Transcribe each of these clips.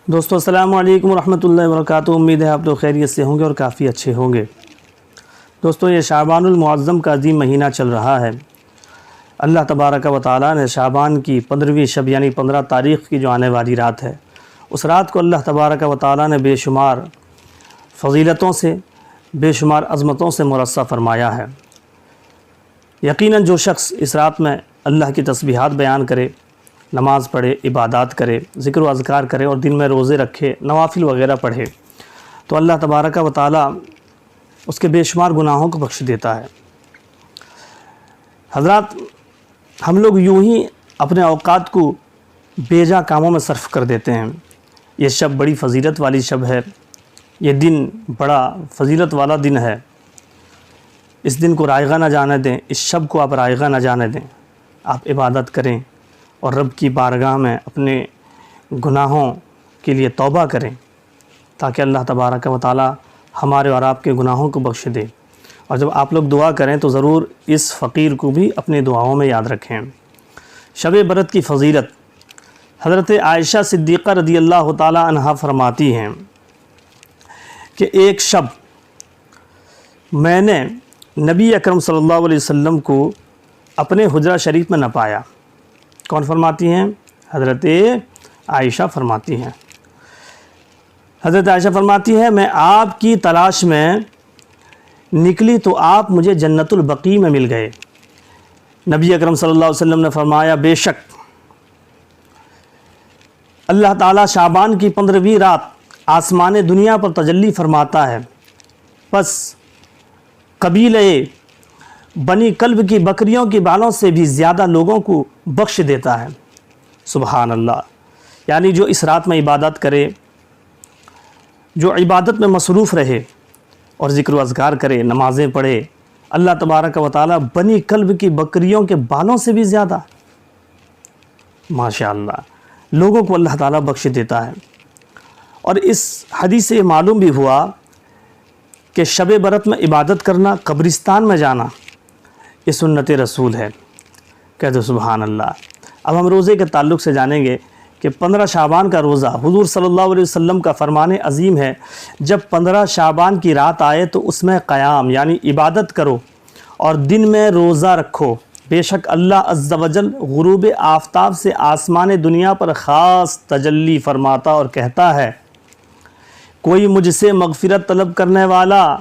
دوستو السلام علیکم ورحمۃ اللہ وبرکاتہ۔ امید ہے آپ لوگ خیریت سے ہوں گے اور کافی اچھے ہوں گے۔ دوستو یہ شعبان المعظم کا عظیم مہینہ چل رہا ہے۔ اللہ تبارک و تعالیٰ نے شعبان کی 15ویں شب یعنی 15 تاریخ کی جو آنے والی رات ہے، اس رات کو اللہ تبارک و تعالیٰ نے بے شمار فضیلتوں سے، بے شمار عظمتوں سے مرصع فرمایا ہے۔ یقیناً جو شخص اس رات میں اللہ کی تسبیحات بیان کرے، نماز پڑھے، عبادات کرے، ذکر و اذکار کرے اور دن میں روزے رکھے، نوافل وغیرہ پڑھے، تو اللہ تبارک و تعالیٰ اس کے بے شمار گناہوں کو بخش دیتا ہے۔ حضرات، ہم لوگ یوں ہی اپنے اوقات کو بیجا کاموں میں صرف کر دیتے ہیں۔ یہ شب بڑی فضیلت والی شب ہے، یہ دن بڑا فضیلت والا دن ہے۔ اس دن کو رائگاں نہ جانے دیں، اس شب کو آپ رائگاں نہ جانے دیں۔ آپ عبادت کریں اور رب کی بارگاہ میں اپنے گناہوں کے لیے توبہ کریں تاکہ اللہ تبارک و تعالی ہمارے اور آپ کے گناہوں کو بخش دے۔ اور جب آپ لوگ دعا کریں تو ضرور اس فقیر کو بھی اپنی دعاؤں میں یاد رکھیں۔ شب برات کی فضیلت، حضرت عائشہ صدیقہ رضی اللہ تعالی عنہا فرماتی ہیں کہ ایک شب میں نے نبی اکرم صلی اللہ علیہ وسلم کو اپنے حجرہ شریف میں نہ پایا۔ کون فرماتی ہیں؟ حضرت عائشہ فرماتی ہیں۔ حضرت عائشہ فرماتی ہیں میں آپ کی تلاش میں نکلی تو آپ مجھے جنت البقیع میں مل گئے۔ نبی اکرم صلی اللہ علیہ وسلم نے فرمایا بے شک اللہ تعالیٰ شعبان کی 15ویں رات آسمان دنیا پر تجلی فرماتا ہے، پس قبیلے بنی کلب کی بکریوں کی بالوں سے بھی زیادہ لوگوں کو بخش دیتا ہے۔ سبحان اللہ۔ یعنی جو اس رات میں عبادت کرے، جو عبادت میں مصروف رہے اور ذکر و اذکار کرے، نمازیں پڑھے، اللہ تبارک و تعالی بنی کلب کی بکریوں کے بالوں سے بھی زیادہ ماشاءاللہ لوگوں کو اللہ تعالیٰ بخش دیتا ہے۔ اور اس حدیث سے یہ معلوم بھی ہوا کہ شب برات میں عبادت کرنا، قبرستان میں جانا، یہ سنت رسول ہے۔ کہہ دو سبحان اللہ۔ اب ہم روزے کے تعلق سے جانیں گے کہ 15 شعبان کا روزہ حضور صلی اللہ علیہ وسلم کا فرمان عظیم ہے، جب 15 شعبان کی رات آئے تو اس میں قیام یعنی عبادت کرو اور دن میں روزہ رکھو، بے شک اللہ عز و جل غروب آفتاب سے آسمان دنیا پر خاص تجلی فرماتا اور کہتا ہے کوئی مجھ سے مغفرت طلب کرنے والا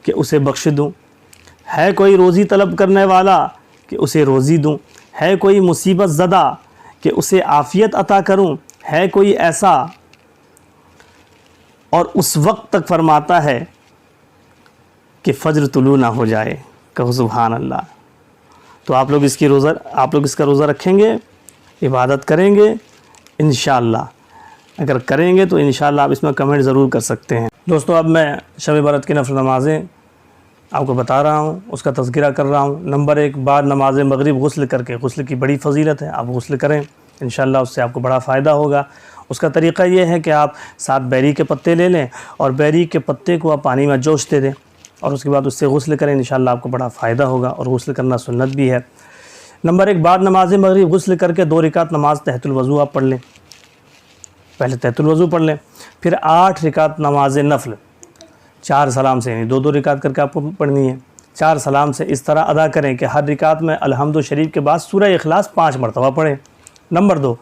کہ اسے بخش دوں، ہے کوئی روزی طلب کرنے والا کہ اسے روزی دوں، ہے کوئی مصیبت زدہ کہ اسے عافیت عطا کروں، ہے کوئی ایسا، اور اس وقت تک فرماتا ہے کہ فجر طلوع نہ ہو جائے۔ کہو سبحان اللہ۔ تو آپ لوگ اس کا روزہ رکھیں گے، عبادت کریں گے انشاءاللہ۔ اگر کریں گے تو انشاءاللہ آپ اس میں کمنٹ ضرور کر سکتے ہیں۔ دوستو اب میں شب برات کی نفل نمازیں آپ کو بتا رہا ہوں، اس کا تذکرہ کر رہا ہوں۔ نمبر 1، بعد نماز مغرب غسل کر کے، غسل کی بڑی فضیلت ہے، آپ غسل کریں انشاءاللہ، اس سے آپ کو بڑا فائدہ ہوگا۔ اس کا طریقہ یہ ہے کہ آپ 7 بیری کے پتے لے لیں اور بیری کے پتے کو آپ پانی میں جوشتے دیں اور اس کے بعد اس سے غسل کریں، انشاءاللہ آپ کو بڑا فائدہ ہوگا، اور غسل کرنا سنت بھی ہے۔ نمبر 1، بعد نماز مغرب غسل کر کے 2 رکعت نماز تحت الوضو آپ پڑھ لیں۔ پہلے تحت الوضو پڑھ لیں، پھر 8 رکعت نماز نفل 4 سلام سے، یعنی 2 رکعت کر کے آپ کو پڑھنی ہے۔ 4 سلام سے اس طرح ادا کریں کہ ہر رکعت میں الحمد شریف کے بعد سورہ اخلاص 5 مرتبہ پڑھیں۔ نمبر 2،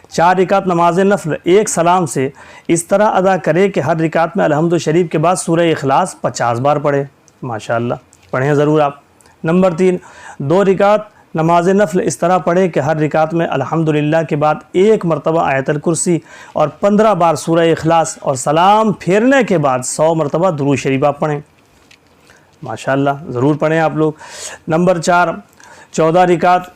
4 رکعت نماز نفل 1 سلام سے اس طرح ادا کریں کہ ہر رکعت میں الحمد شریف کے بعد سورہ اخلاص 50 بار پڑھیں۔ ماشاءاللہ پڑھیں ضرور آپ۔ نمبر 3، 2 رکعت نماز نفل اس طرح پڑھیں کہ ہر رکعت میں الحمدللہ کے بعد 1 مرتبہ آیت الکرسی اور 15 بار سورہ اخلاص، اور سلام پھیرنے کے بعد 100 مرتبہ درود شریف آپ پڑھیں۔ ماشاءاللہ ضرور پڑھیں آپ لوگ۔ نمبر 4، 14 رکعت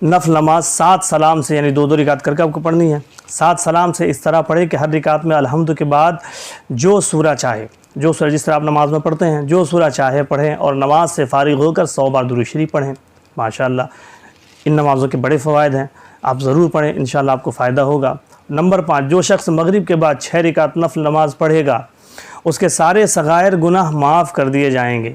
نفل نماز 7 سلام سے، یعنی 2 رکعت کر کے آپ کو پڑھنی ہے۔ 7 سلام سے اس طرح پڑھیں کہ ہر رکعت میں الحمد کے بعد جو سورہ چاہے، جو سورہ جس طرح آپ نماز میں پڑھتے ہیں، جو سورہ چاہے پڑھیں، اور نماز سے فارغ ہو کر 100 بار درود شریف پڑھیں۔ ماشاءاللہ ان نمازوں کے بڑے فوائد ہیں، آپ ضرور پڑھیں، انشاءاللہ آپ کو فائدہ ہوگا۔ نمبر 5، جو شخص مغرب کے بعد 6 رکعت نفل نماز پڑھے گا اس کے سارے صغائر گناہ معاف کر دیے جائیں گے۔